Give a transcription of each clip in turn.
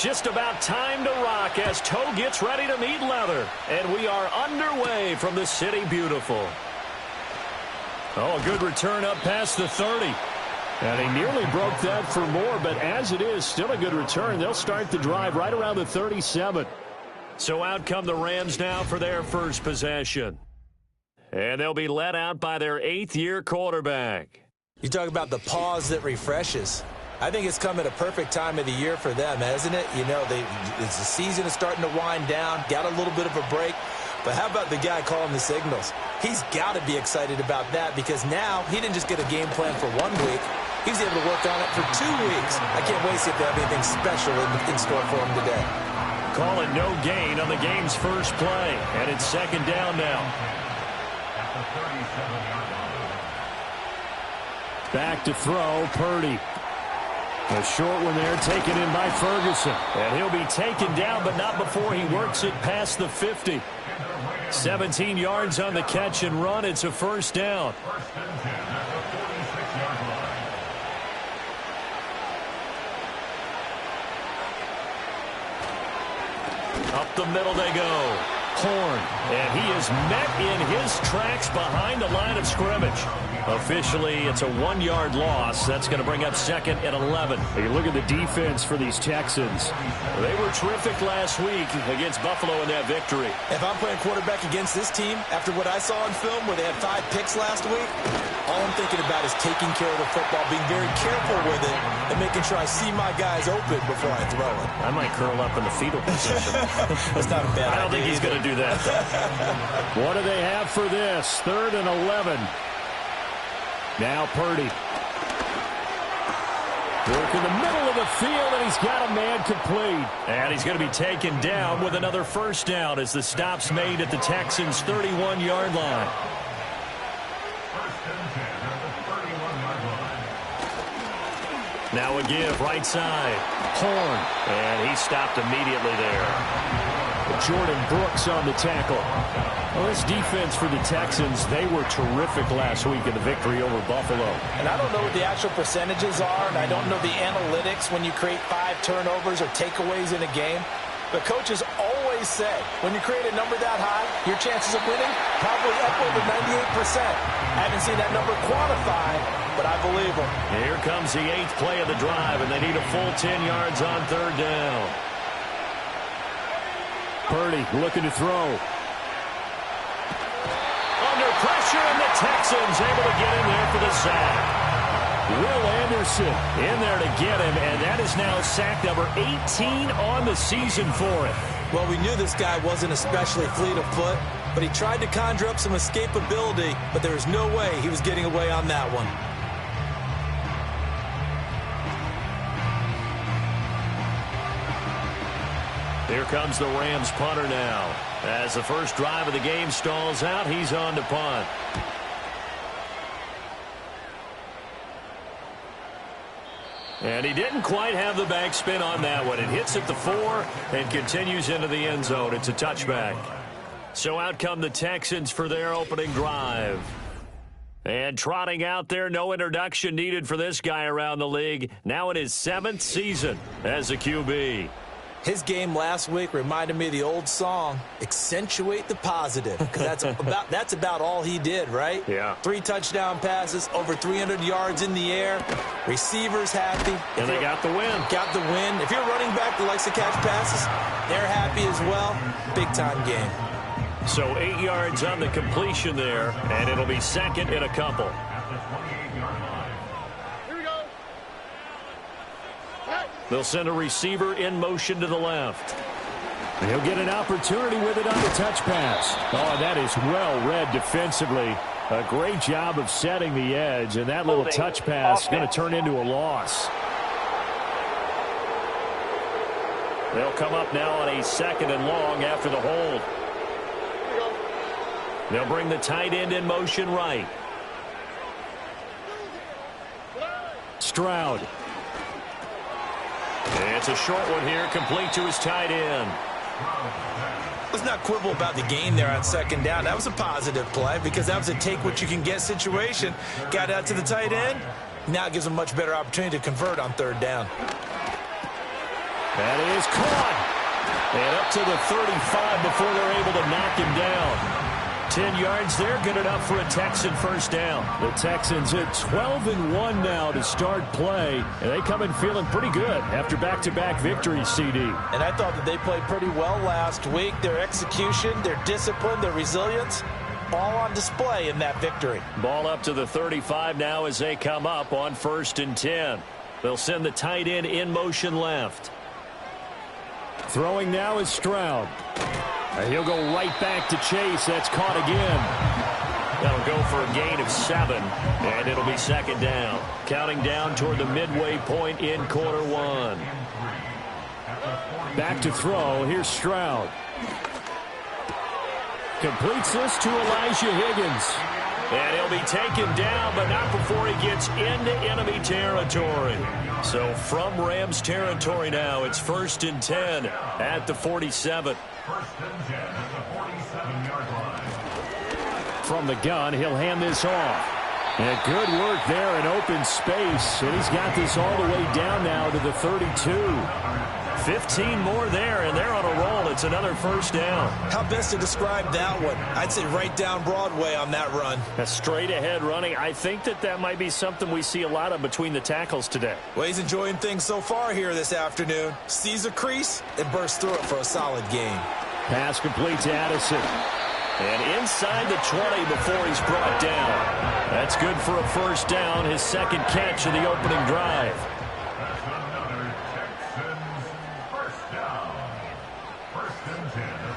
Just about time to rock as toe gets ready to meet leather. And we are underway from the City Beautiful. Oh, a good return up past the 30. And he nearly broke that for more, but as it is, still a good return. They'll start the drive right around the 37. So out come the Rams now for their first possession. And they'll be led out by their 8th-year quarterback. You talk about the pause that refreshes. I think it's come at a perfect time of the year for them, hasn't it? You know, the season is starting to wind down, got a little bit of a break. But how about the guy calling the signals? He's got to be excited about that because now he didn't just get a game plan for 1 week. He's able to work on it for 2 weeks. I can't wait to see if they have anything special in store for him today. Call it no gain on the game's first play, and it's 2nd down now. Back to throw, Purdy. A short one there taken in by Ferguson. And he'll be taken down, but not before he works it past the 50. 17 yards on the catch and run. It's a first down. Up the middle they go. Horn. And he is met in his tracks behind the line of scrimmage. Officially, it's a 1-yard loss. That's going to bring up 2nd and 11. You look at the defense for these Texans. They were terrific last week against Buffalo in that victory. If I'm playing quarterback against this team, after what I saw on film where they had 5 picks last week, all I'm thinking about is taking care of the football, being very careful with it, and making sure I see my guys open before I throw it. I might curl up in the fetal position. That's not a bad idea. I don't think he's going to do that, though. What do they have for this? 3rd and 11. Now Purdy. Work in the middle of the field, and he's got a man complete. And he's going to be taken down with another first down as the stop's made at the Texans' 31-yard line. Now a give, right side. Horn. And he stopped immediately there. Jordan Brooks on the tackle. Well, this defense for the Texans, they were terrific last week in the victory over Buffalo. And I don't know what the actual percentages are, and I don't know the analytics when you create 5 turnovers or takeaways in a game. But coaches always say, when you create a number that high, your chances of winning probably up over 98%. I haven't seen that number quantified, but I believe them. Here comes the 8th play of the drive, and they need a full 10 yards on 3rd down. Purdy looking to throw. Under pressure, and the Texans able to get in there for the sack. Will Anderson in there to get him, and that is now sack number 18 on the season for him. Well, we knew this guy wasn't especially fleet of foot, but he tried to conjure up some escapability, but there was no way he was getting away on that one. Here comes the Rams punter now. As the first drive of the game stalls out, he's on to punt. And he didn't quite have the backspin on that one. It hits at the 4 and continues into the end zone. It's a touchback. So out come the Texans for their opening drive. And trotting out there, no introduction needed for this guy around the league. Now in his 7th season as a QB. His game last week reminded me of the old song, Accentuate the Positive, because that's about all he did, right? Yeah. 3 touchdown passes, over 300 yards in the air, receivers happy. And they got the win. Got the win. If you're a running back that likes to catch passes, they're happy as well. Big-time game. So 8 yards on the completion there, and it'll be 2nd and a couple. They'll send a receiver in motion to the left. He'll get an opportunity with it on the touch pass. Oh, that is well read defensively. A great job of setting the edge, and that little touch pass is going to turn into a loss. They'll come up now on a 2nd and long after the hold. They'll bring the tight end in motion right. Stroud. It's a short one here, complete to his tight end. Let's not quibble about the gain there on 2nd down. That was a positive play because that was a take-what-you-can-get situation. Got out to the tight end. Now it gives him a much better opportunity to convert on 3rd down. That is caught. And up to the 35 before they're able to knock him down. 10 yards there, good enough for a Texan first down. The Texans at 12-1 now to start play. And they come in feeling pretty good after back-to-back victories, CD. And I thought that they played pretty well last week. Their execution, their discipline, their resilience, all on display in that victory. Ball up to the 35 now as they come up on 1st and 10. They'll send the tight end in motion left. Throwing now is Stroud. And he'll go right back to Chase. That's caught again. That'll go for a gain of 7. And it'll be 2nd down. Counting down toward the midway point in quarter 1. Back to throw. Here's Stroud. Completes this to Elijah Higgins. And he'll be taken down, but not before he gets into enemy territory. So from Rams territory now, it's 1st and 10 at the 47. 1st and 10 at the 47-yard line. From the gun, he'll hand this off. And good work there in open space. And he's got this all the way down now to the 32. 15 more there, and they're on a roll. It's another 1st down. How best to describe that one? I'd say right down Broadway on that run. A straight-ahead running. I think that might be something we see a lot of between the tackles today. Well, he's enjoying things so far here this afternoon. Sees a crease and bursts through it for a solid gain. Pass complete to Addison. And inside the 20 before he's brought down. That's good for a 1st down, his 2nd catch of the opening drive.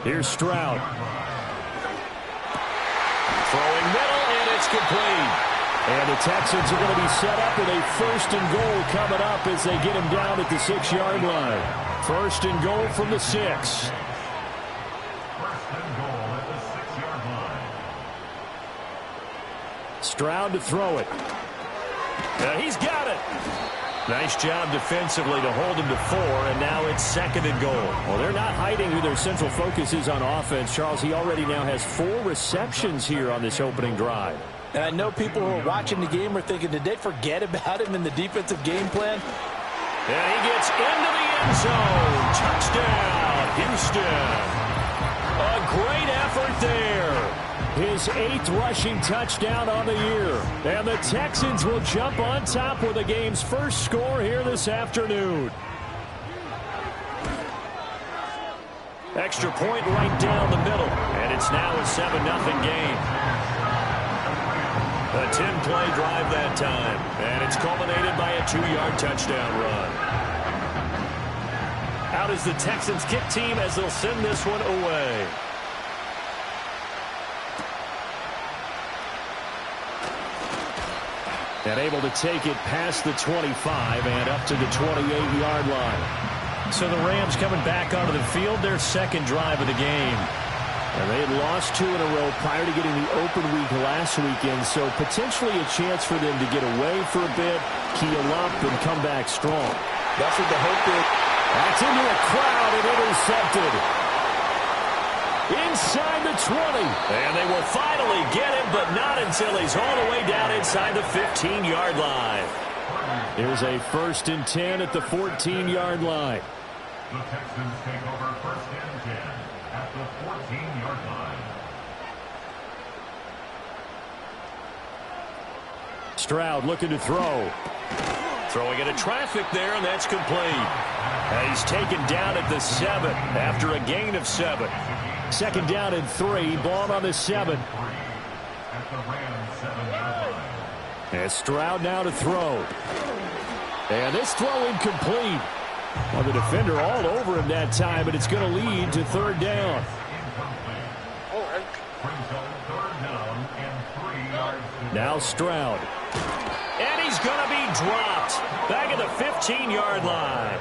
Here's Stroud. Throwing middle, and it's complete. And the Texans are going to be set up with a 1st and goal coming up as they get him down at the 6-yard line. 1st and goal from the 6. 1st and goal at the 6-yard line. Stroud to throw it. He's got it. Nice job defensively to hold him to 4, and now it's 2nd and goal. Well, they're not hiding who their central focus is on offense. Charles, he already now has 4 receptions here on this opening drive. And I know people who are watching the game are thinking, did they forget about him in the defensive game plan? And he gets into the end zone. Touchdown, Houston. A great effort there. His 8th rushing touchdown on the year. And the Texans will jump on top with the game's first score here this afternoon. Extra point right down the middle. And it's now a 7-0 game. A 10-play drive that time. And it's culminated by a 2-yard touchdown run. Out is the Texans kick team as they'll send this one away. And able to take it past the 25 and up to the 28-yard line. So the Rams coming back onto the field, their 2nd drive of the game. And they had lost 2 in a row prior to getting the open week last weekend, so potentially a chance for them to get away for a bit, keel up, and come back strong. That's what the hope is. That's into a crowd and intercepted. Inside the 20. And they will finally get him, but not until he's all the way down inside the 15-yard line. Here's a 1st and 10 at the 14-yard line. The Texans take over 1st and 10 at the 14-yard line. Stroud looking to throw. Throwing into traffic there, and that's complete. And he's taken down at the 7 after a gain of 7. 2nd down and 3. Ball on the 7. And Stroud now to throw. And this throw incomplete. Well, the defender all over him that time, but it's going to lead to 3rd down. Now Stroud. And he's going to be dropped. Back at the 15-yard line.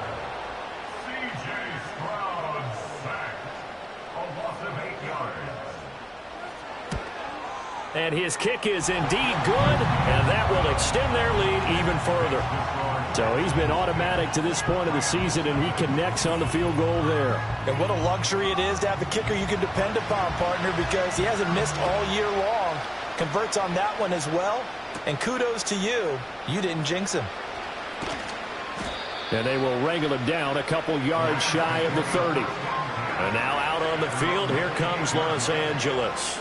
And his kick is indeed good, and that will extend their lead even further. So he's been automatic to this point of the season, and he connects on the field goal there. And what a luxury it is to have a kicker you can depend upon, partner, because he hasn't missed all year long. Converts on that one as well, and kudos to you. You didn't jinx him. And they will wrangle him down a couple yards shy of the 30. And now out on the field, here comes Los Angeles.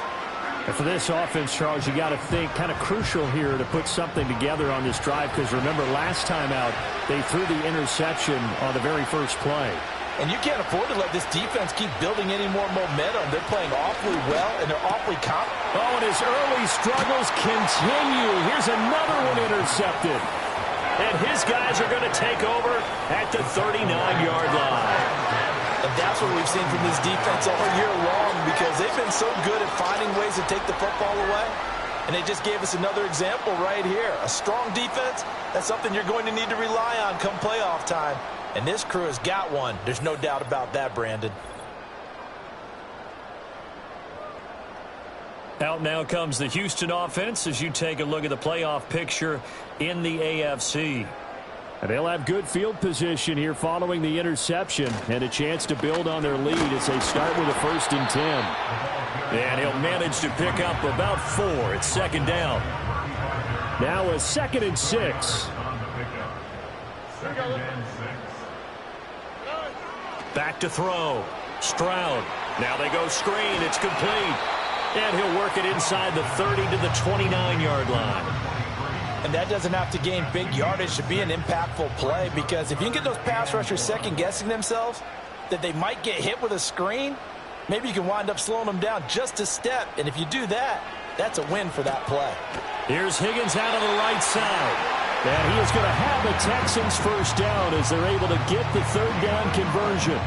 And for this offense, Charles, you got to think kind of crucial here to put something together on this drive, because remember last time out they threw the interception on the very first play. And you can't afford to let this defense keep building any more momentum. They're playing awfully well, and they're awfully confident. Oh, and his early struggles continue. Here's another one intercepted. And his guys are going to take over at the 39-yard line. And that's what we've seen from this defense all year long, because they've been so good at finding ways to take the football away. And they just gave us another example right here. A strong defense, that's something you're going to need to rely on come playoff time. And this crew has got one. There's no doubt about that, Brandon. Out now comes the Houston offense as you take a look at the playoff picture in the AFC. And they'll have good field position here following the interception and a chance to build on their lead as they start with a 1st and 10. And he'll manage to pick up about 4. It's second down. Now a 2nd and 6. Back to throw. Stroud. Now they go screen. It's complete. And he'll work it inside the 30 to the 29-yard line. And that doesn't have to gain big yardage to be an impactful play, because if you can get those pass rushers second-guessing themselves that they might get hit with a screen, maybe you can wind up slowing them down just a step. And if you do that, that's a win for that play. Here's Higgins out on the right side. And he is going to have the Texans 1st down as they're able to get the 3rd down conversion.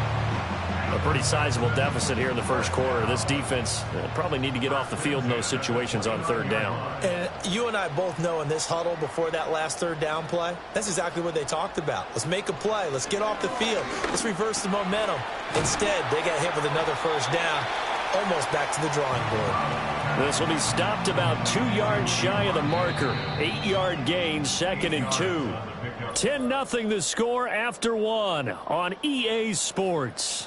A pretty sizable deficit here in the first quarter. This defense probably need to get off the field in those situations on 3rd down. And you and I both know in this huddle before that last 3rd down play, that's exactly what they talked about. Let's make a play. Let's get off the field. Let's reverse the momentum. Instead, they got hit with another 1st down, almost back to the drawing board. This will be stopped about 2 yards shy of the marker. 8-yard gain, 2nd and 2. 10-0 the score after 1 on EA Sports.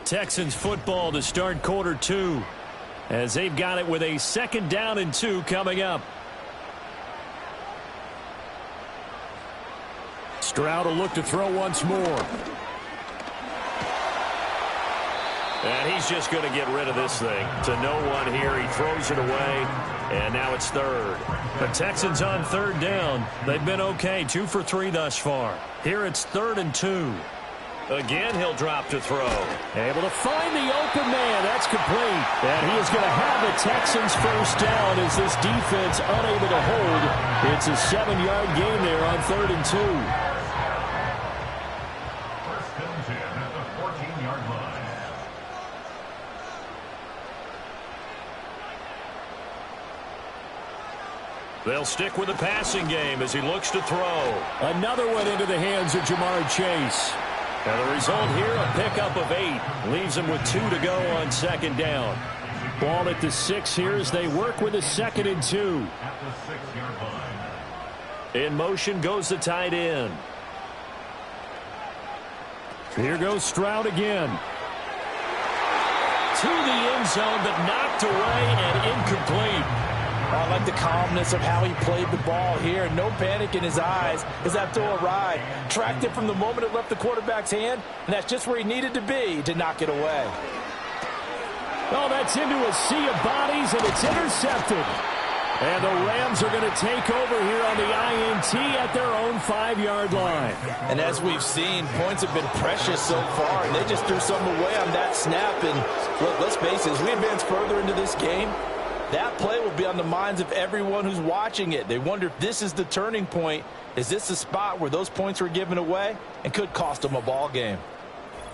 Texans football to start quarter 2 as they've got it with a 2nd down and 2 coming up. Stroud will look to throw once more. And he's just going to get rid of this thing to no one here. He throws it away, and now it's 3rd. The Texans on 3rd down. They've been okay, 2 for 3 thus far. Here it's 3rd and 2. Again, he'll drop to throw. Able to find the open man. That's complete. And he is going to have the Texans 1st down as this defense unable to hold. It's a 7-yard gain there on 3rd and 2. 1st and 10 at the 14-yard line. They'll stick with the passing game as he looks to throw. Another one into the hands of Jamar Chase. And the result here, a pickup of 8. Leaves him with 2 to go on 2nd down. Ball at the 6 here as they work with a 2nd and 2. At the 6-yard line. In motion goes the tight end. Here goes Stroud again. To the end zone, but knocked away and incomplete. I like the calmness of how he played the ball here. No panic in his eyes as that throw arrived. Tracked it from the moment it left the quarterback's hand, and that's just where he needed to be to knock it away. Oh, that's into a sea of bodies, and it's intercepted. And the Rams are going to take over here on the INT at their own 5-yard line. And as we've seen, points have been precious so far, and they just threw something away on that snap. And look, let's face it, as we advance further into this game, that play will be on the minds of everyone who's watching it. They wonder if this is the turning point. Is this the spot where those points were given away and could cost them a ball game?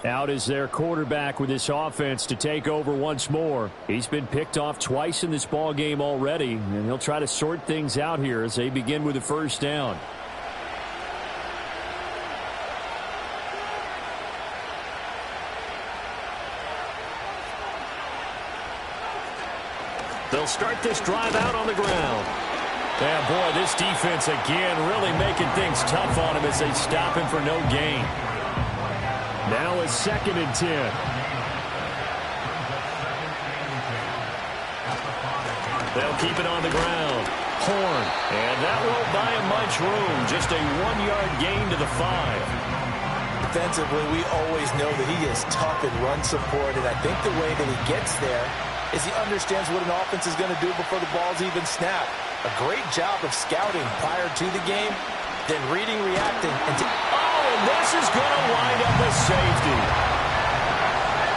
Out is their quarterback with this offense to take over once more. He's been picked off twice in this ball game already, and he'll try to sort things out here as they begin with the 1st down. They'll start this drive out on the ground. Yeah, boy, this defense again really making things tough on him as they stop him for no gain. Now a 2nd and 10. They'll keep it on the ground. Horn. And that won't buy him much room. Just a 1-yard gain to the 5. Defensively, we always know that he is tough in run support, and I think the way that he gets there is he understands what an offense is going to do before the ball's even snapped. A great job of scouting prior to the game, then reading, reacting, and and this is going to wind up a safety.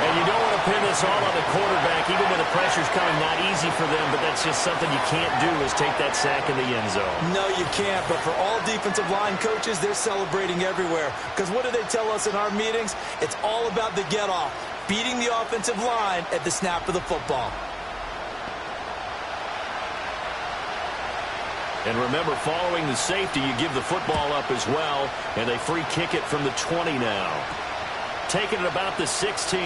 And you don't want to pin this all on the quarterback, even when the pressure's coming. Not easy for them, but that's just something you can't do, is take that sack in the end zone. No, you can't, but for all defensive line coaches, they're celebrating everywhere. Because what do they tell us in our meetings? It's all about the get-off, beating the offensive line at the snap of the football. And remember, following the safety, you give the football up as well, and they free kick it from the 20 now. Taking it about the 16.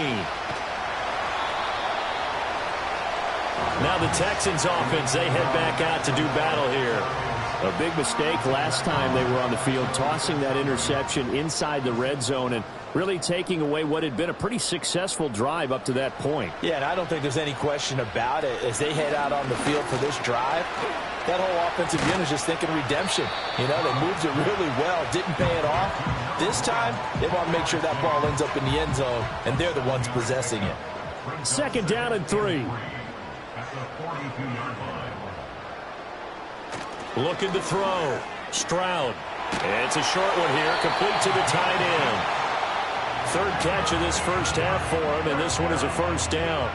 Now the Texans offense, they head back out to do battle here. A big mistake last time they were on the field, tossing that interception inside the red zone and really taking away what had been a pretty successful drive up to that point. Yeah, and I don't think there's any question about it. As they head out on the field for this drive, that whole offensive unit is just thinking redemption. You know, they moved it really well, didn't pay it off. This time, they want to make sure that ball ends up in the end zone, and they're the ones possessing it. 2nd down and 3. Looking to throw. Stroud. And it's a short one here, complete to the tight end. 3rd catch of this first half for him, and this one is a first down.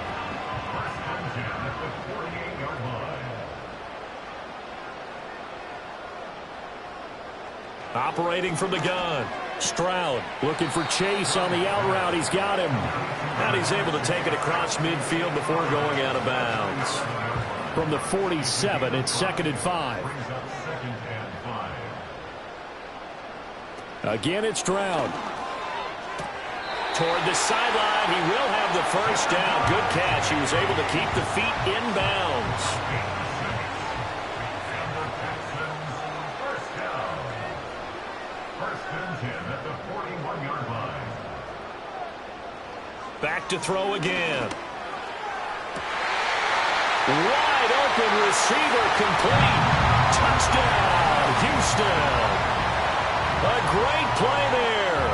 Operating from the gun. Stroud looking for Chase on the out route. He's got him. And he's able to take it across midfield before going out of bounds. From the 47, it's 2nd and 5. Again, it's Stroud. Toward the sideline, he will have the first down. Good catch. He was able to keep the feet in bounds. Back to throw again. Wide open receiver, complete. Touchdown, Houston. A great play there.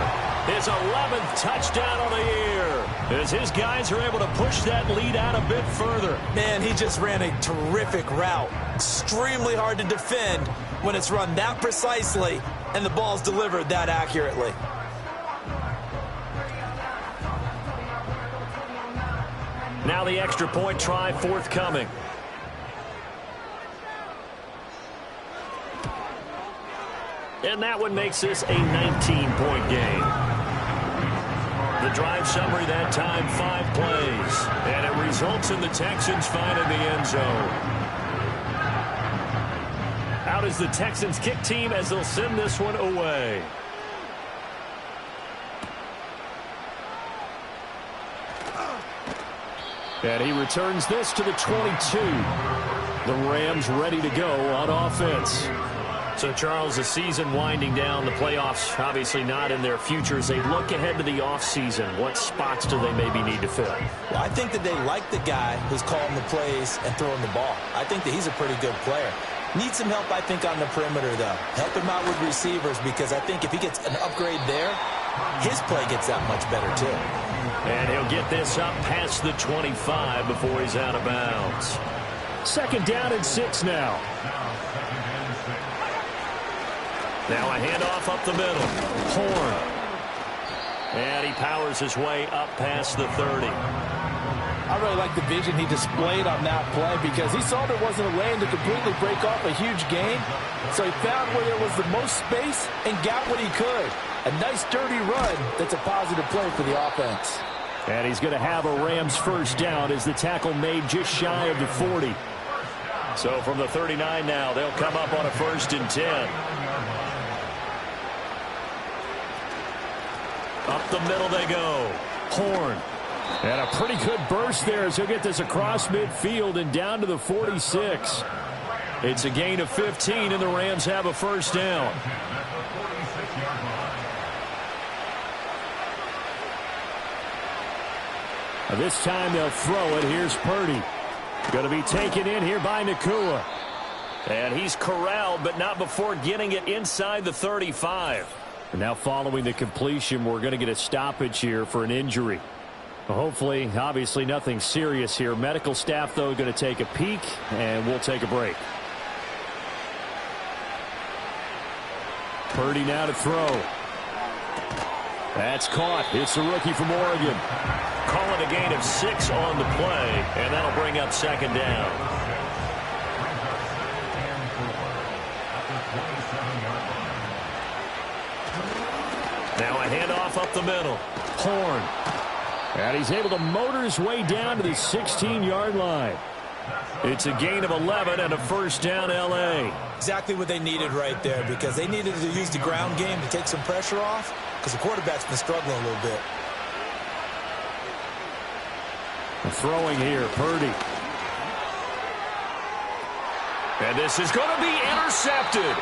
His 11th touchdown of the year. As his guys are able to push that lead out a bit further. Man, he just ran a terrific route. Extremely hard to defend when it's run that precisely and the ball's delivered that accurately. Now the extra point try forthcoming. And that one makes this a 19-point game. The drive summary that time, 5 plays. And it results in the Texans finding the end zone. Out is the Texans kick team as they'll send this one away. And he returns this to the 22. The Rams ready to go on offense. So, Charles, the season winding down, the playoffs obviously not in their future. As they look ahead to the offseason, what spots do they maybe need to fill? Well, I think that they like the guy who's calling the plays and throwing the ball. I think that he's a pretty good player. Needs some help, I think, on the perimeter, though. Help him out with receivers, because I think if he gets an upgrade there, his play gets that much better, too. And he'll get this up past the 25 before he's out of bounds. 2nd down and 6 now. Now a handoff up the middle. Horn. And he powers his way up past the 30. I really like the vision he displayed on that play, because he saw there wasn't a lane to completely break off a huge gain. So he found where there was the most space and got what he could. A nice dirty run that's a positive play for the offense. And he's going to have a Rams first down as the tackle made just shy of the 40. So from the 39 now, they'll come up on a 1st and 10. Up the middle they go. Horn. And a pretty good burst there as he'll get this across midfield and down to the 46. It's a gain of 15, and the Rams have a first down. This time they'll throw it. Here's Purdy. Going to be taken in here by Nakua. And he's corralled, but not before getting it inside the 35. And now following the completion, we're going to get a stoppage here for an injury. Hopefully, obviously nothing serious here. Medical staff, though, going to take a peek, and we'll take a break. Purdy now to throw. That's caught. It's the rookie from Oregon. Call it a gain of 6 on the play, and that'll bring up second down. Now a handoff up the middle. Horn. And he's able to motor his way down to the 16-yard line. It's a gain of 11 and a first down, L.A. Exactly what they needed right there, because they needed to use the ground game to take some pressure off, because the quarterback's been struggling a little bit. Throwing here, Purdy. And this is going to be intercepted.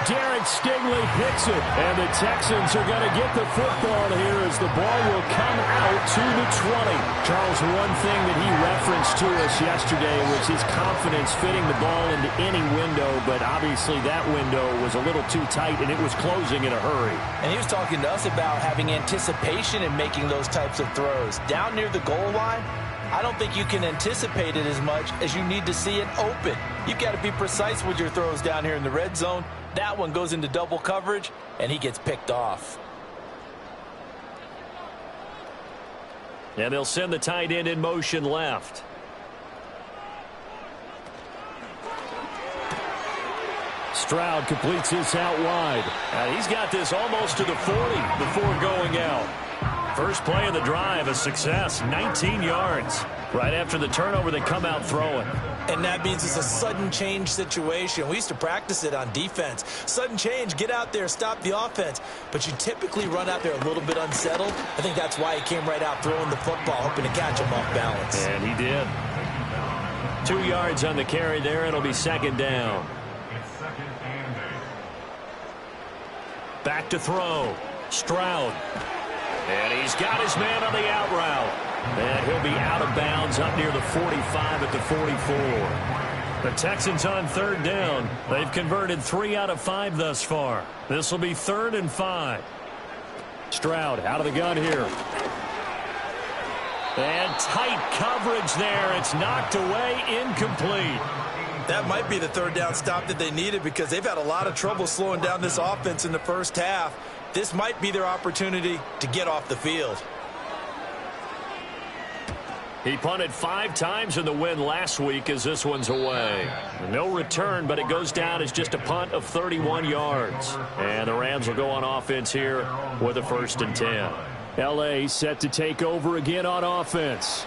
Derek Stingley picks it, and the Texans are going to get the football here as the ball will come out to the 20. Charles, one thing that he referenced to us yesterday was his confidence fitting the ball into any window, but obviously that window was a little too tight, and it was closing in a hurry. And he was talking to us about having anticipation in making those types of throws. Down near the goal line, I don't think you can anticipate it as much as you need to see it open. You've got to be precise with your throws down here in the red zone. That one goes into double coverage, and he gets picked off. And they'll send the tight end in motion left. Stroud completes this out wide. He's got this almost to the 40 before going out. First play of the drive, a success, 19 yards. Right after the turnover, they come out throwing. And that means it's a sudden change situation. We used to practice it on defense. Sudden change, get out there, stop the offense. But you typically run out there a little bit unsettled. I think that's why he came right out throwing the football, hoping to catch him off balance. And he did. 2 yards on the carry there. It'll be second down. Back to throw. Stroud. And he's got his man on the out route. And he'll be out of bounds up near the 45 at the 44. The Texans on third down. They've converted 3 out of 5 thus far. This will be 3rd and 5. Stroud out of the gun here. And tight coverage there. It's knocked away, incomplete. That might be the third down stop that they needed, because they've had a lot of trouble slowing down this offense in the first half. This might be their opportunity to get off the field. He punted 5 times in the win last week as this one's away. No return, but it goes down as just a punt of 31 yards. And the Rams will go on offense here with a 1st and 10. L.A. set to take over again on offense.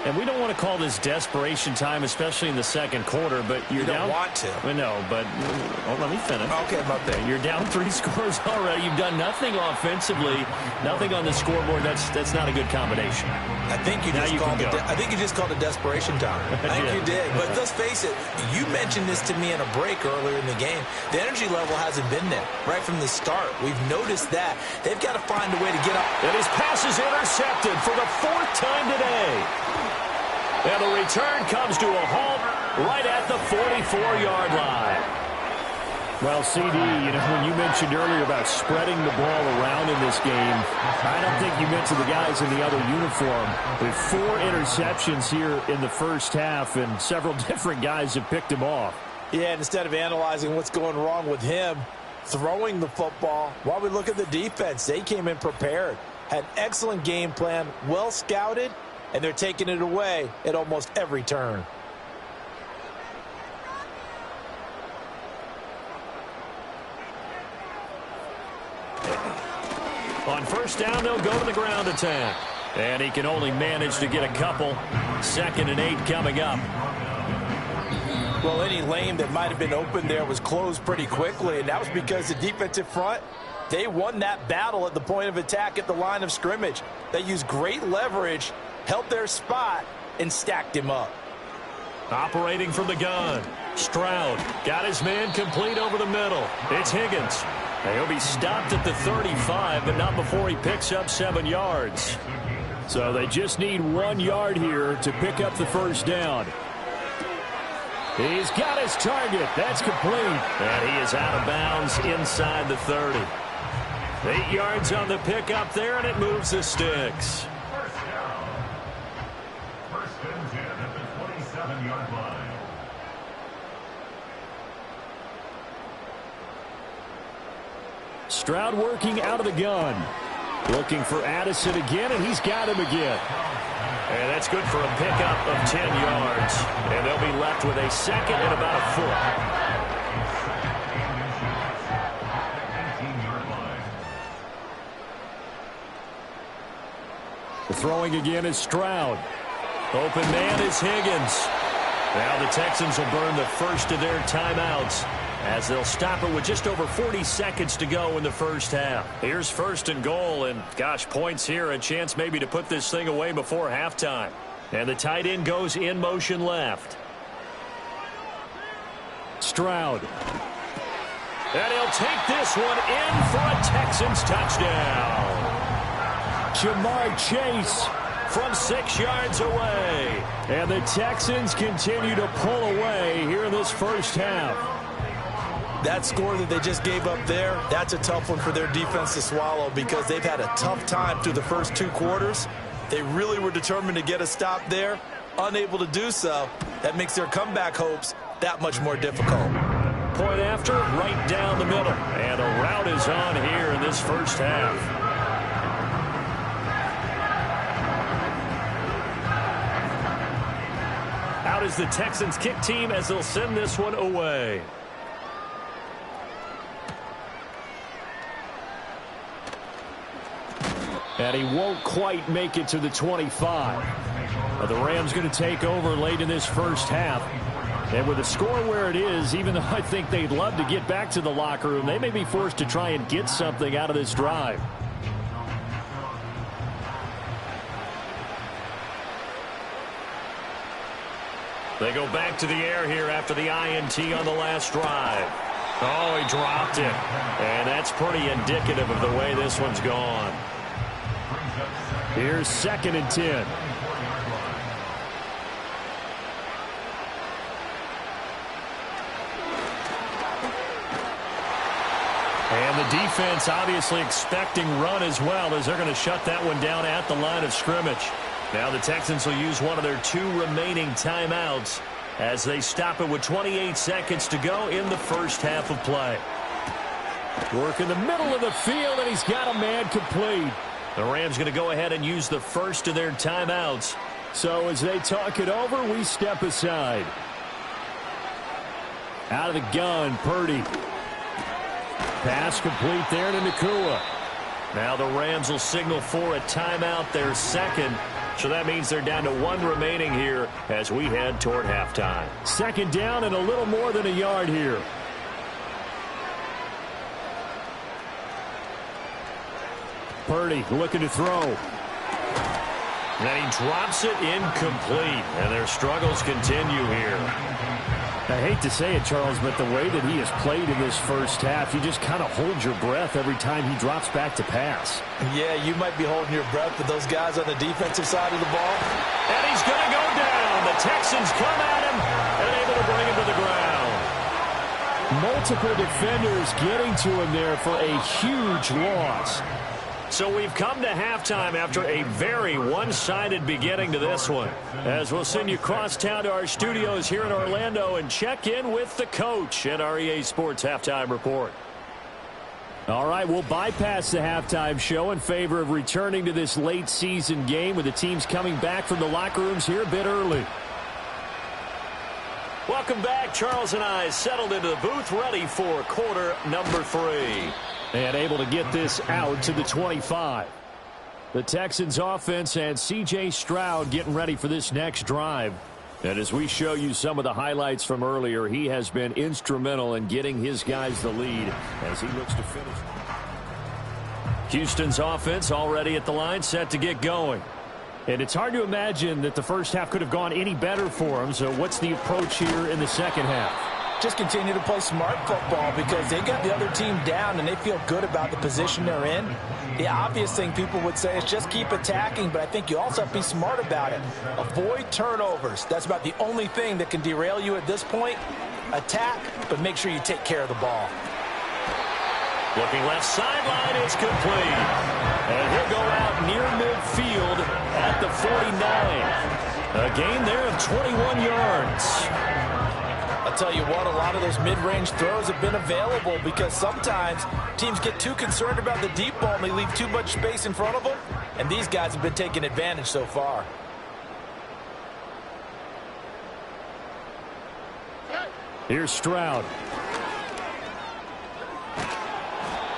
And we don't want to call this desperation time, especially in the second quarter, but you're down. You don't want to. I know, but let me finish. Okay, my bad. You're down 3 scores already. You've done nothing offensively, nothing on the scoreboard. That's not a good combination. I think you just called it desperation time. I think you did. But let's face it, you mentioned this to me in a break earlier in the game. The energy level hasn't been there right from the start. We've noticed that. They've got to find a way to get up. And his pass is intercepted for the 4th time today. And the return comes to a halt right at the 44-yard line. Well, CD, when you mentioned earlier about spreading the ball around in this game, I don't think you mentioned the guys in the other uniform. With 4 interceptions here in the first half, and several different guys have picked him off. Yeah, and instead of analyzing what's going wrong with him, throwing the football, while we look at the defense, they came in prepared. Had an excellent game plan, well scouted, and they're taking it away at almost every turn. On first down, they'll go to the ground attack. And he can only manage to get a couple. 2nd and 8 coming up. Well, any lane that might have been open there was closed pretty quickly, and that was because the defensive front, they won that battle at the point of attack at the line of scrimmage. They used great leverage, held their spot, and stacked him up. Operating from the gun. Stroud got his man complete over the middle. It's Higgins. He'll be stopped at the 35, but not before he picks up 7 yards. So they just need 1 yard here to pick up the first down. He's got his target. That's complete. And he is out of bounds inside the 30. 8 yards on the pickup there, and it moves the sticks. First down. First and 10 at the 27-yard line. Stroud working out of the gun. Looking for Addison again, and he's got him again. And that's good for a pickup of 10 yards. And they'll be left with a second and about a foot. The throwing again is Stroud. Open man is Higgins. Now the Texans will burn the first of their timeouts as they'll stop it with just over 40 seconds to go in the first half. Here's first and goal, and gosh, points here, a chance maybe to put this thing away before halftime. And the tight end goes in motion left. Stroud. And he'll take this one in for a Texans touchdown. Jamar Chase from 6 yards away. And the Texans continue to pull away here in this first half. That score that they just gave up there, that's a tough one for their defense to swallow because they've had a tough time through the first 2 quarters. They really were determined to get a stop there, unable to do so. That makes their comeback hopes that much more difficult. Point after, right down the middle. And a route is on here in this first half. Out is the Texans kick team as they'll send this one away. And he won't quite make it to the 25. But the Rams going to take over late in this first half. And with the score where it is, even though I think they'd love to get back to the locker room, they may be forced to try and get something out of this drive. They go back to the air here after the INT on the last drive. Oh, he dropped it. And that's pretty indicative of the way this one's gone. Here's 2nd and 10. And the defense obviously expecting run as well as they're going to shut that one down at the line of scrimmage. Now the Texans will use one of their 2 remaining timeouts as they stop it with 28 seconds to go in the first half of play. Work in the middle of the field, and he's got a man complete. The Rams going to go ahead and use the first of their timeouts. So as they talk it over, we step aside. Out of the gun, Purdy. Pass complete there to Nakua. Now the Rams will signal for a timeout, their second. So that means they're down to 1 remaining here as we head toward halftime. 2nd down and a little more than a yard here. Purdy looking to throw. Then he drops it incomplete, and their struggles continue here. I hate to say it, Charles, but the way that he has played in this first half, you just kind of hold your breath every time he drops back to pass. Yeah, you might be holding your breath with those guys on the defensive side of the ball. And he's going to go down. The Texans come at him and able to bring him to the ground. Multiple defenders getting to him there for a huge loss. So we've come to halftime after a very one-sided beginning to this one. As we'll send you across town to our studios here in Orlando and check in with the coach at our EA Sports Halftime Report. All right, we'll bypass the halftime show in favor of returning to this late season game with the teams coming back from the locker rooms here a bit early. Welcome back. Charles and I settled into the booth ready for quarter number 3. And able to get this out to the 25. The Texans offense and C.J. Stroud getting ready for this next drive. And as we show you some of the highlights from earlier, he has been instrumental in getting his guys the lead as he looks to finish. Houston's offense already at the line, set to get going. And it's hard to imagine that the first half could have gone any better for him. So what's the approach here in the second half? just continue to play smart football because they got the other team down and they feel good about the position they're in. The obvious thing people would say is just keep attacking, but I think you also have to be smart about it. Avoid turnovers. That's about the only thing that can derail you at this point. Attack, but make sure you take care of the ball. Looking left sideline, it's complete. And he'll go out near midfield at the 49. A gain there of 21 yards. I'll tell you what, a lot of those mid-range throws have been available because sometimes teams get too concerned about the deep ball and they leave too much space in front of them. And these guys have been taking advantage so far. Here's Stroud.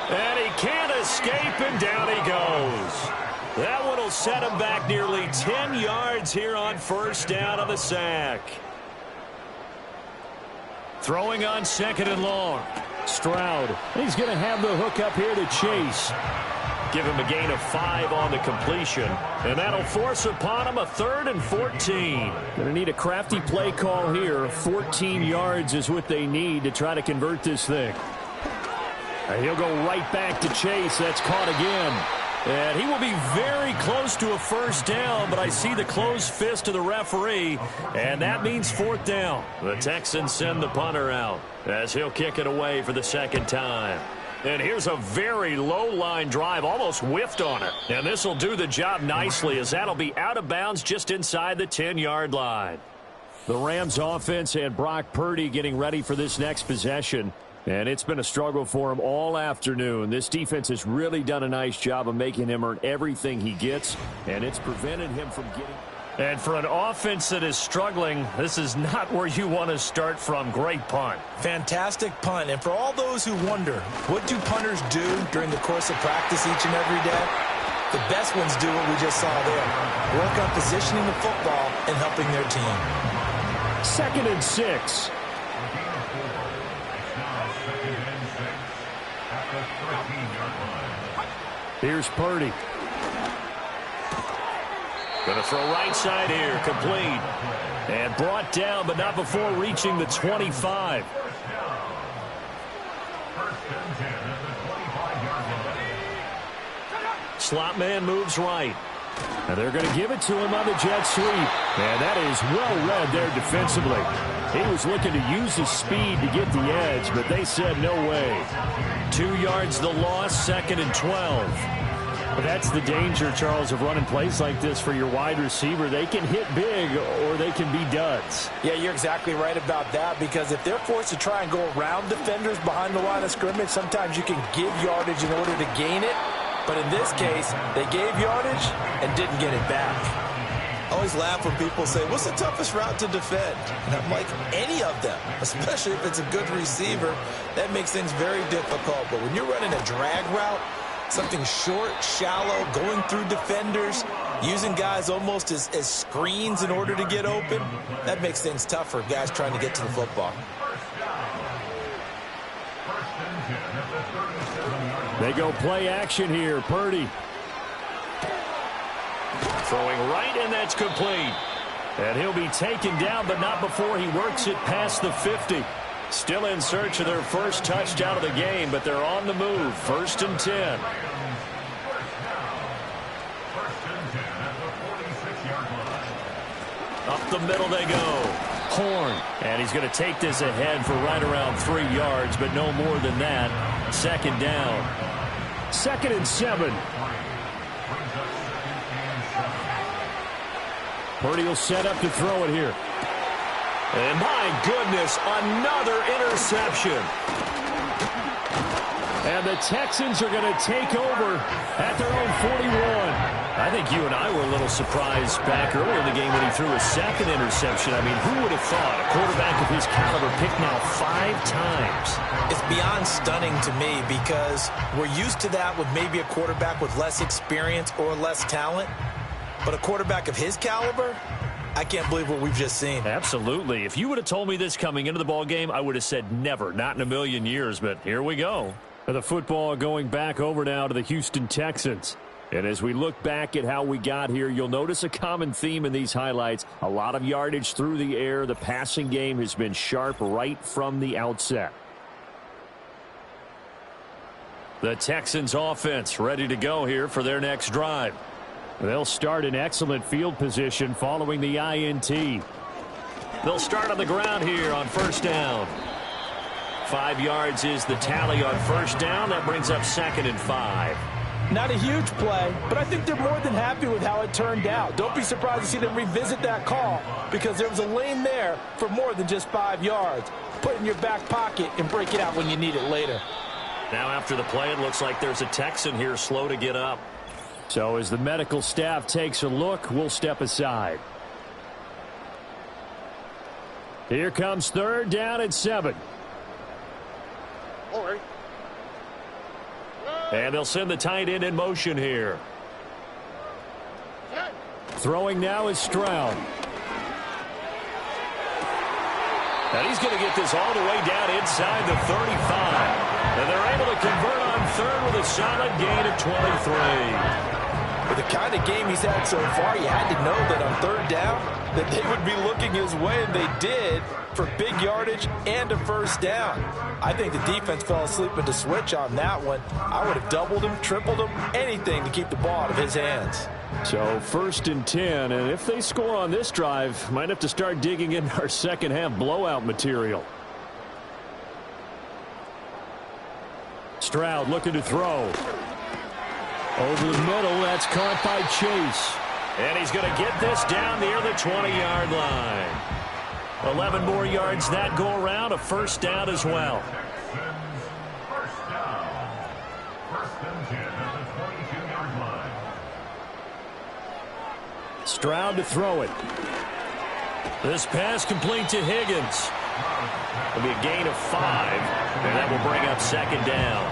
And he can't escape, and down he goes. That one will set him back nearly 10 yards here on first down on the sack. Throwing on 2nd and long. Stroud. He's going to have the hook up here to Chase. Give him a gain of 5 on the completion. And that'll force upon him a 3rd and 14. Going to need a crafty play call here. 14 yards is what they need to try to convert this thing. And he'll go right back to Chase. That's caught again. And he will be very close to a first down, but I see the closed fist of the referee, and that means 4th down. The Texans send the punter out as he'll kick it away for the 2nd time. And here's a very low-line drive, almost whiffed on it. And this will do the job nicely as that'll be out of bounds just inside the 10-yard line. The Rams offense and Brock Purdy getting ready for this next possession. And it's been a struggle for him all afternoon. This defense has really done a nice job of making him earn everything he gets, and it's prevented him from getting... And for an offense that is struggling, this is not where you want to start from. Great punt. Fantastic punt. And for all those who wonder, what do punters do during the course of practice each and every day? The best ones do what we just saw there. Work on positioning the football and helping their team. 2nd and 6. Here's Purdy. Going to throw right side here, complete. And brought down, but not before reaching the 25. Slot man moves right. And they're going to give it to him on the jet sweep. And that is well read there defensively. He was looking to use his speed to get the edge, but they said no way. 2 yards the loss, 2nd and 12. But that's the danger, Charles, of running plays like this for your wide receiver. They can hit big or they can be duds. Yeah, you're exactly right about that because if they're forced to try and go around defenders behind the line of scrimmage, sometimes you can give yardage in order to gain it. But in this case, they gave yardage and didn't get it back. I always laugh when people say, what's the toughest route to defend? And I'm like, any of them, especially if it's a good receiver. That makes things very difficult. But when you're running a drag route, something short, shallow, going through defenders, using guys almost as screens in order to get open, that makes things tough for guys trying to get to the football. They go play action here. Purdy. Throwing right, and that's complete. And he'll be taken down, but not before he works it past the 50. Still in search of their first touchdown of the game, but they're on the move. 1st and 10. Up the middle they go. Horn. And he's going to take this ahead for right around 3 yards, but no more than that. 2nd down. 2nd and 7. Purdy will set up to throw it here. And my goodness, another interception. And the Texans are going to take over at their own 41. I think you and I were a little surprised back earlier in the game when he threw a 2nd interception. I mean, who would have thought a quarterback of his caliber picked now 5 times? It's beyond stunning to me because we're used to that with maybe a quarterback with less experience or less talent. But a quarterback of his caliber, I can't believe what we've just seen. Absolutely. If you would have told me this coming into the ball game, I would have said never, not in a million years. But here we go. The football going back over now to the Houston Texans. And as we look back at how we got here, you'll notice a common theme in these highlights. A lot of yardage through the air. The passing game has been sharp right from the outset. The Texans offense ready to go here for their next drive. They'll start in excellent field position following the INT. They'll start on the ground here on first down. 5 yards is the tally on first down. That brings up 2nd and 5. Not a huge play, but I think they're more than happy with how it turned out. Don't be surprised to see them revisit that call because there was a lane there for more than just 5 yards. Put it in your back pocket and break it out when you need it later. Now after the play, it looks like there's a Texan here slow to get up. So as the medical staff takes a look, we'll step aside. Here comes 3rd down and 7. And they'll send the tight end in motion here. Throwing now is Stroud. And he's going to get this all the way down inside the 35. And they're able to convert on 3rd with a solid gain of 23. With the kind of game he's had so far, you had to know that on 3rd down that they would be looking his way, and they did for big yardage and a first down. I think the defense fell asleep at the switch on that one. I would have doubled him, tripled him, anything to keep the ball out of his hands. So 1st and 10, and if they score on this drive, might have to start digging in our second half blowout material. Stroud looking to throw. Over the middle, that's caught by Chase. And he's going to get this down near the 20-yard line. 11 more yards that go around, a first down as well. First down. 1st and 10 at the 22-yard line. Stroud to throw it. This pass complete to Higgins. It'll be a gain of 5, and that will bring up 2nd down.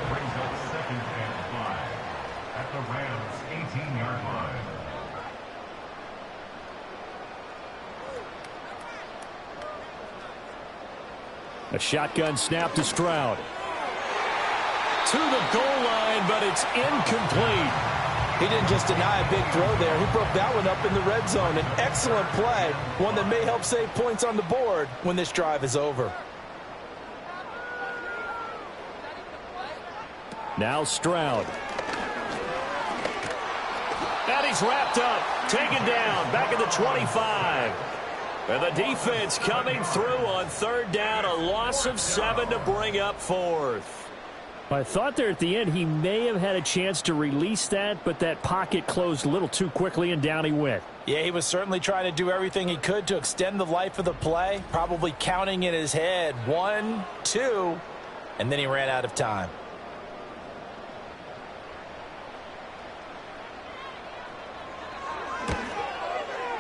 Brings up 2nd and 5 at the Rams' 18-yard line. A shotgun snap to Stroud. To the goal line, but it's incomplete. He didn't just deny a big throw there. He broke that one up in the red zone. An excellent play, one that may help save points on the board when this drive is over. Now Stroud. And he's wrapped up, taken down, back at the 25. And the defense coming through on 3rd down, a loss of 7 to bring up 4th. I thought there at the end he may have had a chance to release that, but that pocket closed a little too quickly and down he went. Yeah, he was certainly trying to do everything he could to extend the life of the play, probably counting in his head 1, 2, and then he ran out of time.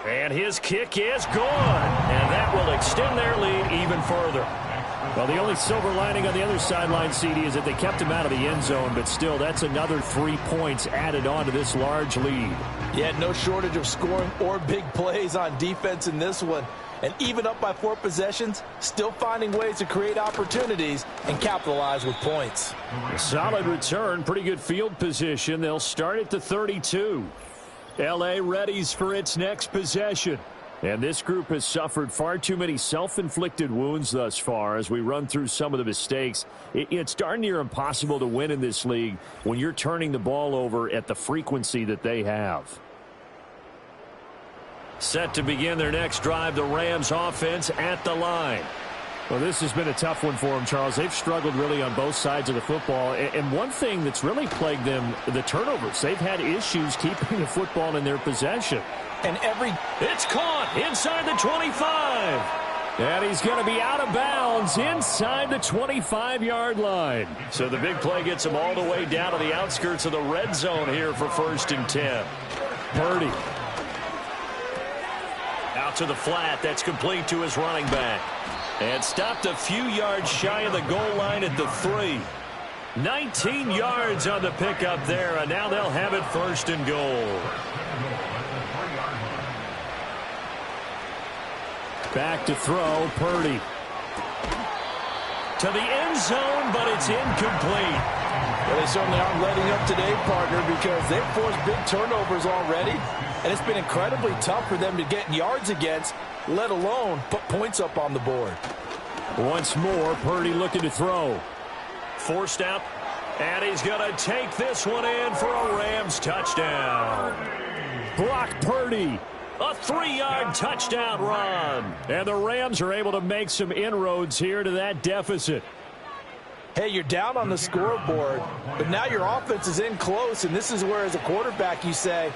And his kick is good. And that will extend their lead even further. Well, the only silver lining on the other sideline, CD, is that they kept him out of the end zone, but still, that's another 3 points added on to this large lead. Yeah, no shortage of scoring or big plays on defense in this one. And even up by 4 possessions, still finding ways to create opportunities and capitalize with points. A solid return, pretty good field position. They'll start at the 32. L.A. readies for its next possession. And this group has suffered far too many self-inflicted wounds thus far as we run through some of the mistakes. It's darn near impossible to win in this league when you're turning the ball over at the frequency that they have. Set to begin their next drive, the Rams offense at the line. Well, this has been a tough one for them, Charles. They've struggled really on both sides of the football. And one thing that's really plagued them, the turnovers. They've had issues keeping the football in their possession. And it's caught inside the 25. And he's going to be out of bounds inside the 25-yard line. So the big play gets him all the way down to the outskirts of the red zone here for 1st and 10. Purdy. Out to the flat. That's complete to his running back. And stopped a few yards shy of the goal line at the 3. 19 yards on the pickup there, and now they'll have it 1st and goal. Back to throw, Purdy. To the end zone, but it's incomplete. Well, they certainly aren't letting up today, partner, because they've forced big turnovers already, and it's been incredibly tough for them to get yards against, let alone put points up on the board. Once more, Purdy looking to throw. Forced out, and he's going to take this one in for a Rams touchdown. Brock Purdy. A 3-yard touchdown run. And the Rams are able to make some inroads here to that deficit. Hey, you're down on the scoreboard, but now your offense is in close, and this is where, as a quarterback, you say,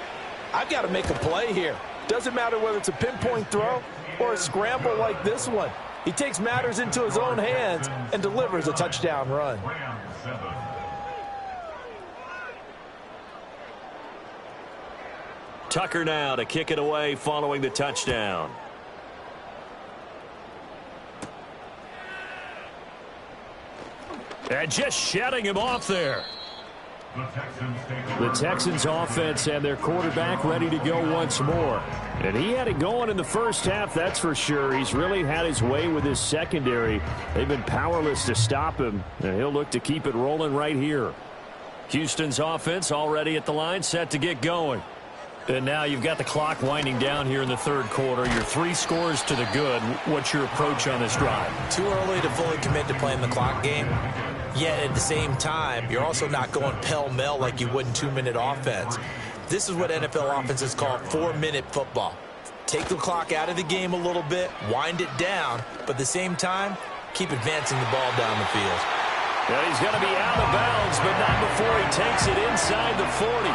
I've got to make a play here. Doesn't matter whether it's a pinpoint throw or a scramble like this one. He takes matters into his own hands and delivers a touchdown run. Tucker now to kick it away following the touchdown. And just shutting him off there. The Texans offense and their quarterback ready to go once more. And he had it going in the first half, that's for sure. He's really had his way with his secondary. They've been powerless to stop him, and he'll look to keep it rolling right here. Houston's offense already at the line, set to get going. And now you've got the clock winding down here in the third quarter. You're 3 scores to the good. What's your approach on this drive? Too early to fully commit to playing the clock game. Yet at the same time, you're also not going pell-mell like you would in 2-minute offense. This is what NFL offenses call 4-minute football. Take the clock out of the game a little bit, wind it down, but at the same time, keep advancing the ball down the field. Well, he's going to be out of bounds, but not before he takes it inside the 40.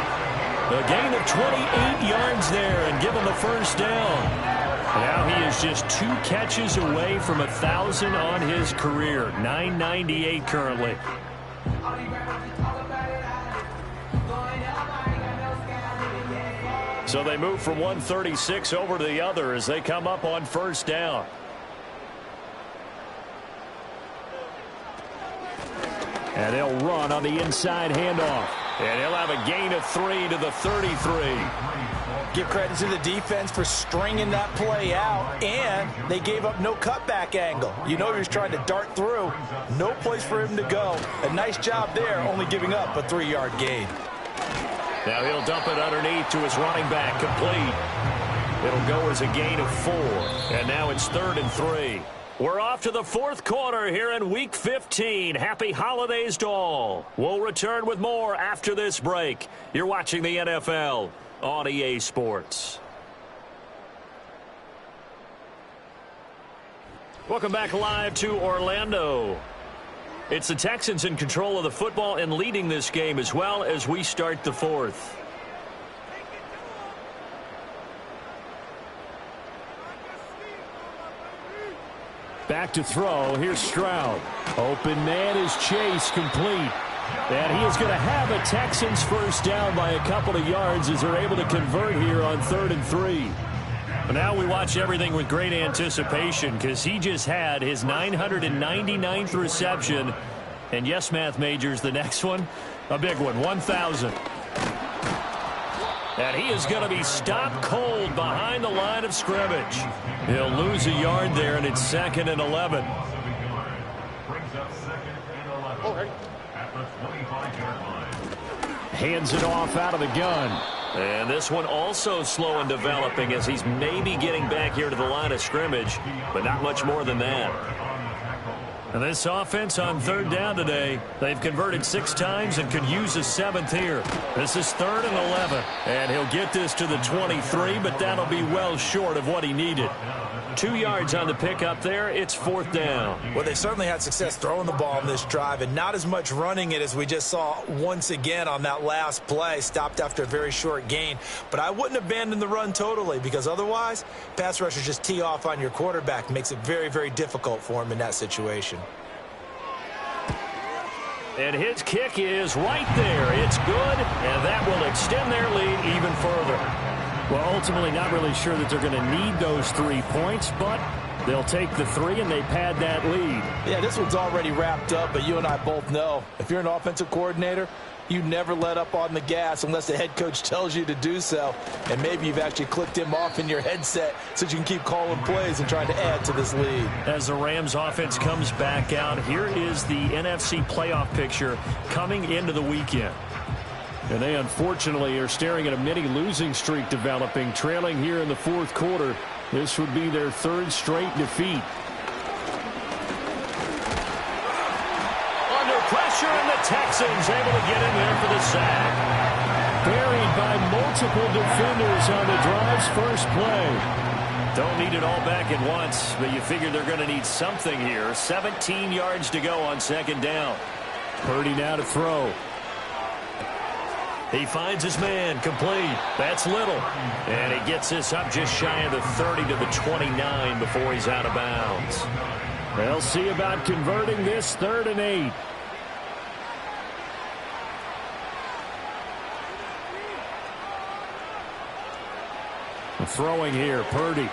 A gain of 28 yards there and give him a first down. Now he is just 2 catches away from 1,000 on his career. 998 currently. So they move from 136 over to the other as they come up on first down. And they'll run on the inside handoff. And he'll have a gain of 3 to the 33. Give credit to the defense for stringing that play out, and they gave up no cutback angle. You know he was trying to dart through. No place for him to go. A nice job there, only giving up a 3-yard gain. Now he'll dump it underneath to his running back, complete. It'll go as a gain of 4. And now it's 3rd and 3. We're off to the fourth quarter here in Week 15. Happy holidays to all. We'll return with more after this break. You're watching the NFL on EA Sports. Welcome back live to Orlando. It's the Texans in control of the football and leading this game as well as we start the fourth. Back to throw. Here's Stroud. Open man is Chase, complete. And he is going to have a Texans first down by a couple of yards as they're able to convert here on 3rd and 3. Now we watch everything with great anticipation because he just had his 999th reception. And yes, math majors, the next one, a big one, 1,000. And he is going to be stopped cold behind the line of scrimmage. He'll lose a yard there, and it's 2nd and 11. Hands it off out of the gun. And this one also slow in developing as he's maybe getting back here to the line of scrimmage, but not much more than that. And this offense on 3rd down today, they've converted 6 times and could use a 7th here. This is 3rd and 11. And he'll get this to the 23, but that'll be well short of what he needed. 2 yards on the pickup there. It's 4th down. Well, they certainly had success throwing the ball in this drive and not as much running it as we just saw once again on that last play. Stopped after a very short gain. But I wouldn't abandon the run totally because otherwise, pass rushers just tee off on your quarterback. Makes it very, very difficult for him in that situation. And his kick is right there. It's good, and that will extend their lead even further. Well, ultimately not really sure that they're going to need those 3 points, but They'll take the 3, and they pad that lead. Yeah, this one's already wrapped up, but you and I both know if you're an offensive coordinator, you never let up on the gas unless the head coach tells you to do so. And maybe you've actually clicked him off in your headset so you can keep calling plays and trying to add to this lead. As the Rams offense comes back out, here is the NFC playoff picture coming into the weekend. And they unfortunately are staring at a mini losing streak developing, trailing here in the fourth quarter. This would be their 3rd straight defeat. Under pressure, and the Texans able to get in there for the sack. Buried by multiple defenders on the drive's first play. Don't need it all back at once, but you figure they're going to need something here. 17 yards to go on 2nd down. Purdy now to throw. He finds his man, complete. That's Little. And he gets this up just shy of the 30 to the 29 before he's out of bounds. They'll see about converting this 3rd and 8. Throwing here, Purdy.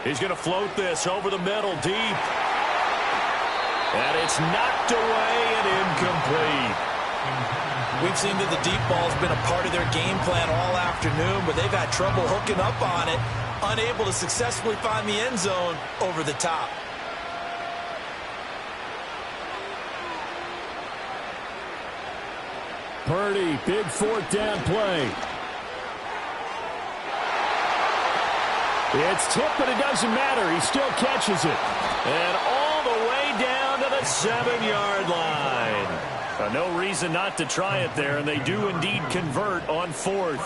He's going to float this over the middle, deep. And it's knocked away and incomplete. We've seen that the deep ball's been a part of their game plan all afternoon, but they've had trouble hooking up on it, unable to successfully find the end zone over the top. Purdy, big 4th down play. It's tipped, but it doesn't matter. He still catches it. And all the way down to the 7-yard line. No reason not to try it there, and they do indeed convert on 4th.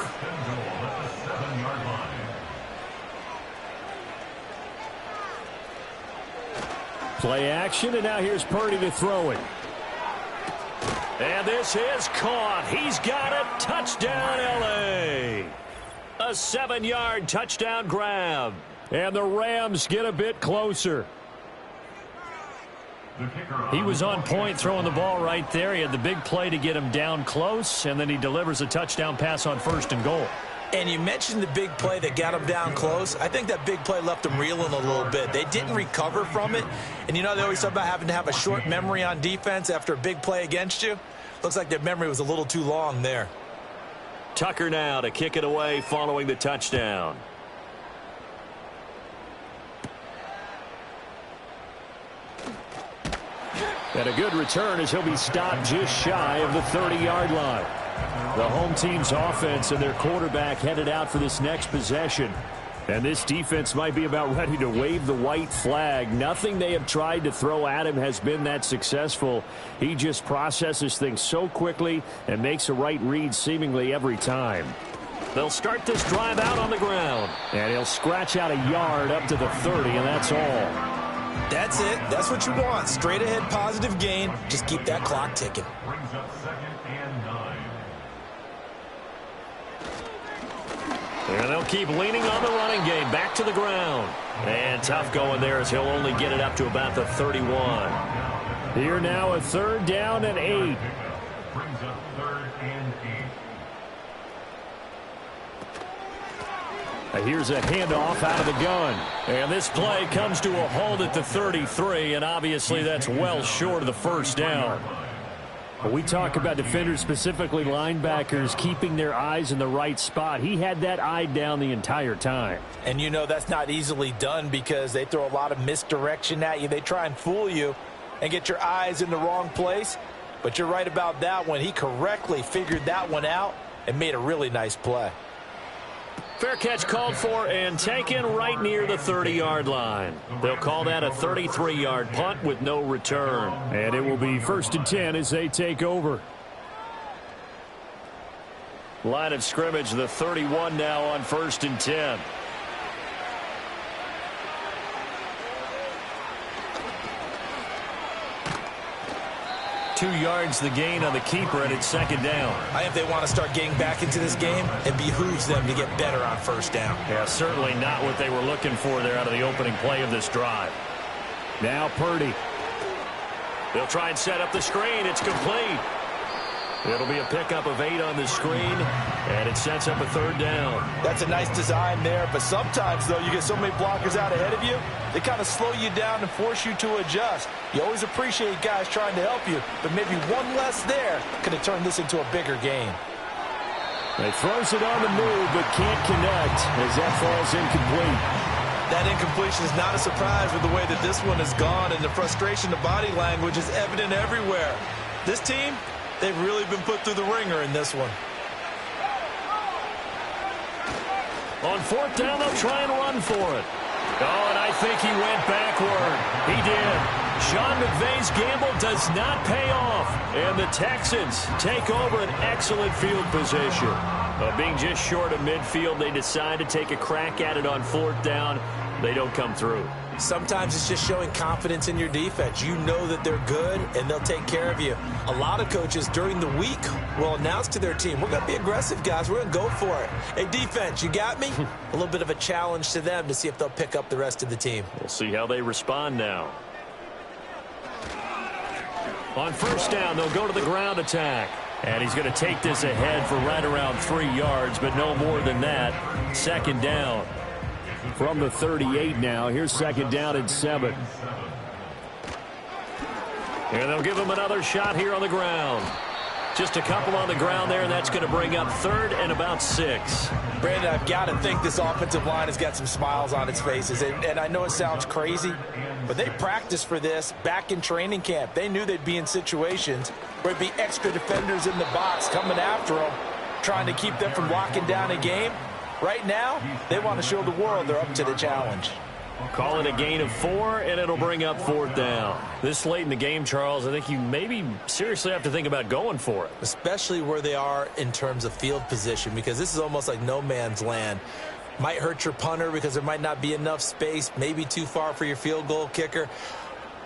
Play action, and now here's Purdy to throw it. And this is caught. He's got it. Touchdown, L.A. A 7-yard touchdown grab. And the Rams get a bit closer. He was on point throwing the ball right there. He had the big play to get him down close, and then he delivers a touchdown pass on 1st and goal. And you mentioned the big play that got him down close. I think that big play left them reeling a little bit. They didn't recover from it. And you know, they always talk about having to have a short memory on defense after a big play against you. Looks like their memory was a little too long there. Tucker now to kick it away following the touchdown. And a good return as he'll be stopped just shy of the 30-yard line. The home team's offense and their quarterback headed out for this next possession. And this defense might be about ready to wave the white flag. Nothing they have tried to throw at him has been that successful. He just processes things so quickly and makes a right read seemingly every time. They'll start this drive out on the ground. And he'll scratch out a yard up to the 30, and that's all. That's it. That's what you want. Straight ahead positive gain. Just keep that clock ticking. Brings up 2nd and 9. And they'll keep leaning on the running game. Back to the ground. And tough going there as he'll only get it up to about the 31. Here now a 3rd down and 8. Brings up 3rd and 8. Here's a handoff out of the gun. And this play comes to a halt at the 33, and obviously that's well short of the 1st down. We talk about defenders, specifically linebackers, keeping their eyes in the right spot. He had that eye down the entire time. And you know that's not easily done because they throw a lot of misdirection at you. They try and fool you and get your eyes in the wrong place. But you're right about that one. He correctly figured that one out and made a really nice play. Fair catch called for and taken right near the 30-yard line. They'll call that a 33-yard punt with no return. And it will be 1st and 10 as they take over. Line of scrimmage, the 31 now on 1st and 10. 2 yards the gain on the keeper, and it's 2nd down. I think they want to start getting back into this game. It behooves them to get better on 1st down. Yeah, certainly not what they were looking for there out of the opening play of this drive. Now Purdy. They'll try and set up the screen. It's complete. It'll be a pickup of 8 on the screen, and it sets up a 3rd down. That's a nice design there, but sometimes, though, you get so many blockers out ahead of you, they kind of slow you down and force you to adjust. You always appreciate guys trying to help you, but maybe one less there could have turned this into a bigger game. He throws it on the move, but can't connect as that falls incomplete. That incompletion is not a surprise with the way that this one has gone, and the frustration, the body language is evident everywhere. This team, they've really been put through the ringer in this one. On 4th down, they'll try and run for it. Oh, and I think he went backward. He did. Sean McVay's gamble does not pay off. And the Texans take over an excellent field position. Being just short of midfield, they decide to take a crack at it on 4th down. They don't come through. Sometimes it's just showing confidence in your defense. You know that they're good, and they'll take care of you. A lot of coaches during the week will announce to their team, we're going to be aggressive, guys. We're going to go for it. Hey, defense, you got me? A little bit of a challenge to them to see if they'll pick up the rest of the team. We'll see how they respond now. On 1st down, they'll go to the ground attack. And he's going to take this ahead for right around 3 yards, but no more than that. 2nd down. From the 38 now, here's 2nd down and 7. And they'll give him another shot here on the ground. Just a couple on the ground there, and that's going to bring up 3rd and about 6. Brandon, I've got to think this offensive line has got some smiles on its faces. And I know it sounds crazy, but they practiced for this back in training camp. They knew they'd be in situations where there'd be extra defenders in the box coming after them, trying to keep them from locking down a game. Right now, they want to show the world they're up to the challenge. Call it a gain of 4, and it'll bring up 4th down. This late in the game, Charles, I think you maybe seriously have to think about going for it. Especially where they are in terms of field position, because this is almost like no man's land. Might hurt your punter because there might not be enough space, maybe too far for your field goal kicker.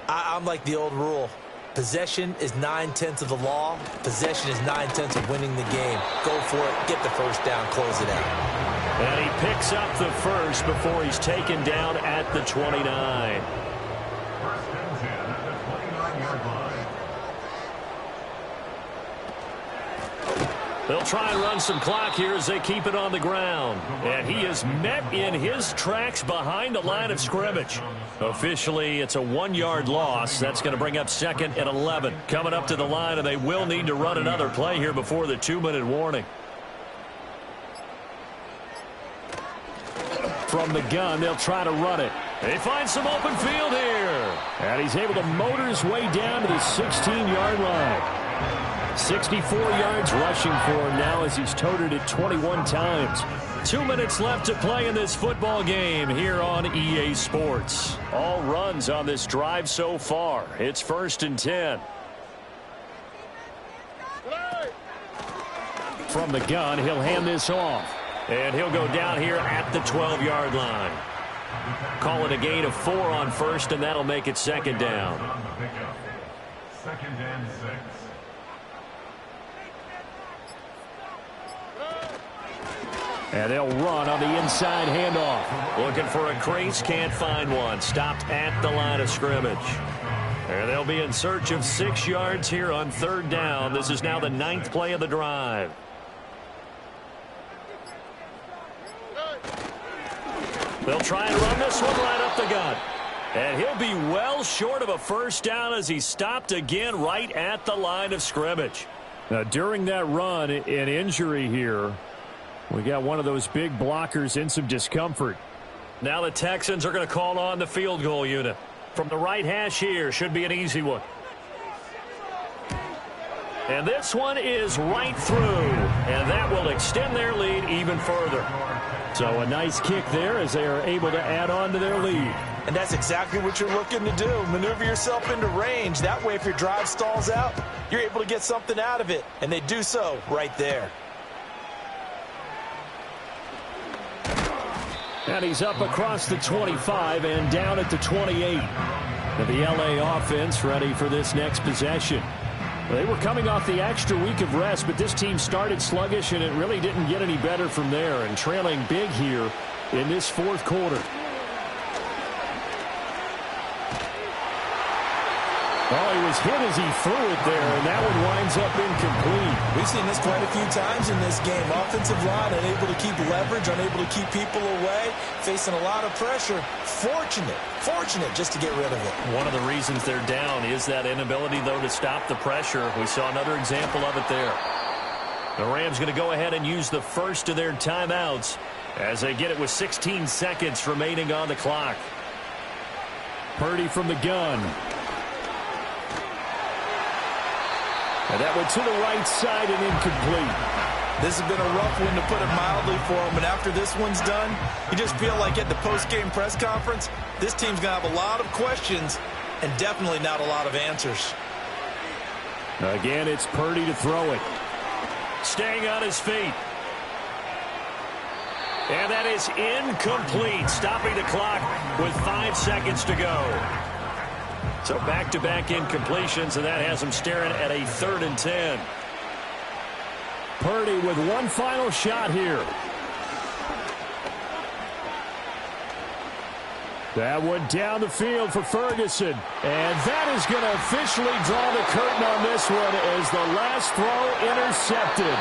I'm like the old rule. Possession is 9/10 of the law. Possession is 9/10 of winning the game. Go for it. Get the 1st down. Close it out. And he picks up the 1st before he's taken down at the 29. 1st and 10 at the 29-yard line. They'll try and run some clock here as they keep it on the ground. And he is met in his tracks behind the line of scrimmage. Officially, it's a 1-yard loss. That's going to bring up 2nd and 11. Coming up to the line, and they will need to run another play here before the 2-minute warning. From the gun, they'll try to run it. They find some open field here. And he's able to motor his way down to the 16-yard line. 64 yards rushing for him now as he's toted it 21 times. 2 minutes left to play in this football game here on EA Sports. All runs on this drive so far. It's 1st and 10. From the gun, he'll hand this off. And he'll go down here at the 12-yard line. Call it a gain of 4 on 1st, and that'll make it 2nd down. 2nd and 6. And they'll run on the inside handoff. Looking for a crease, can't find one. Stopped at the line of scrimmage. And they'll be in search of 6 yards here on 3rd down. This is now the 9th play of the drive. They'll try and run this one right up the gut. And he'll be well short of a 1st down as he's stopped again right at the line of scrimmage. Now, during that run, an injury here. We got one of those big blockers in some discomfort. Now the Texans are going to call on the field goal unit. From the right hash here, should be an easy one. And this one is right through. And that will extend their lead even further. So a nice kick there as they are able to add on to their lead. And that's exactly what you're looking to do. Maneuver yourself into range. That way, if your drive stalls out, you're able to get something out of it. And they do so right there. And he's up across the 25 and down at the 28. Now the LA offense ready for this next possession. They were coming off the extra week of rest, but this team started sluggish, and it really didn't get any better from there, and trailing big here in this 4th quarter. Oh, he was hit as he threw it there, and that one winds up incomplete. We've seen this quite a few times in this game. Offensive line unable to keep leverage, unable to keep people away, facing a lot of pressure. Fortunate just to get rid of it. One of the reasons they're down is that inability, though, to stop the pressure. We saw another example of it there. The Rams going to go ahead and use the first of their timeouts as they get it with 16 seconds remaining on the clock. Purdy from the gun. And that went to the right side and incomplete. This has been a rough one, to put it mildly, for him. And after this one's done, you just feel like at the post-game press conference, this team's going to have a lot of questions and definitely not a lot of answers. Again, it's Purdy to throw it. Staying on his feet. And that is incomplete, stopping the clock with 5 seconds to go. So back-to-back incompletions, and that has him staring at a 3rd and 10. Purdy with one final shot here. That one down the field for Ferguson. And that is going to officially draw the curtain on this one as the last throw intercepted.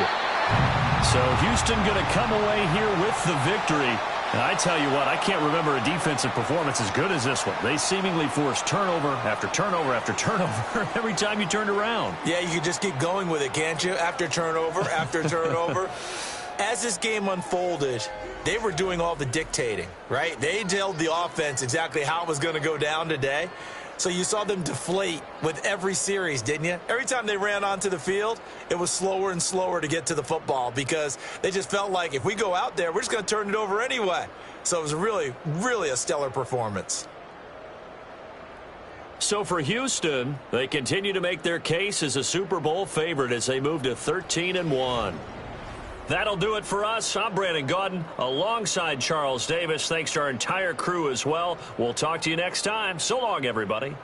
So Houston going to come away here with the victory. And I tell you what, I can't remember a defensive performance as good as this one. They seemingly forced turnover after turnover after turnover every time you turned around. Yeah, you could just keep going with it, can't you? After turnover, after turnover. As this game unfolded, they were doing all the dictating, right? They told the offense exactly how it was going to go down today. So you saw them deflate with every series, didn't you? Every time they ran onto the field, it was slower and slower to get to the football because they just felt like if we go out there, we're just going to turn it over anyway. So it was really, really a stellar performance. So for Houston, they continue to make their case as a Super Bowl favorite as they move to 13-1. That'll do it for us. I'm Brandon Gaudin alongside Charles Davis. Thanks to our entire crew as well. We'll talk to you next time. So long, everybody.